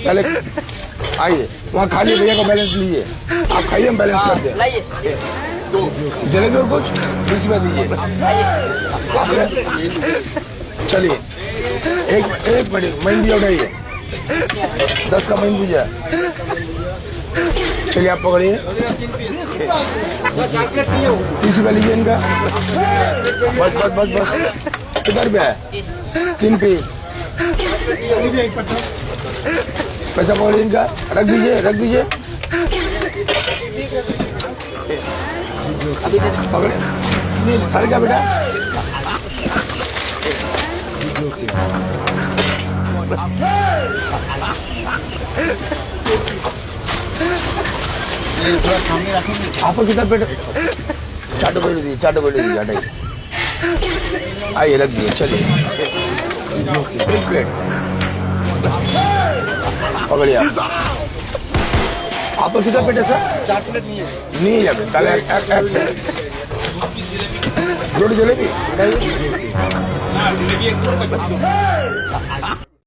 पहले आइए, वहाँ खाली भैया का बैलेंस लीजिए, आप खाइए, हम बैलेंस कर दें। जलेबी और कुछ 20 में दीजिए। चलिए, एक मिनट, मैन दिया उठाइए, 10 का मैन पूजा। चलिए आप पकड़िए, 30 रुपया लीजिए इनका। बस बस बस बस, कितना रुपया है? 3 पीस। पैसा पकड़िए इनका, रख दीजिए, रख दीजिए। पकड़े, हर क्या बेटा? आपको कितना पेट? चाटो बोल दीजिए, चाटो बोल दीजिए, हटाइए। आइए रख दिए, चलिए एक प्लेट पकड़िए। आपको कितना पेट है सर? 4 प्लेट नहीं है अभी, कल एक से 2 जलेबी।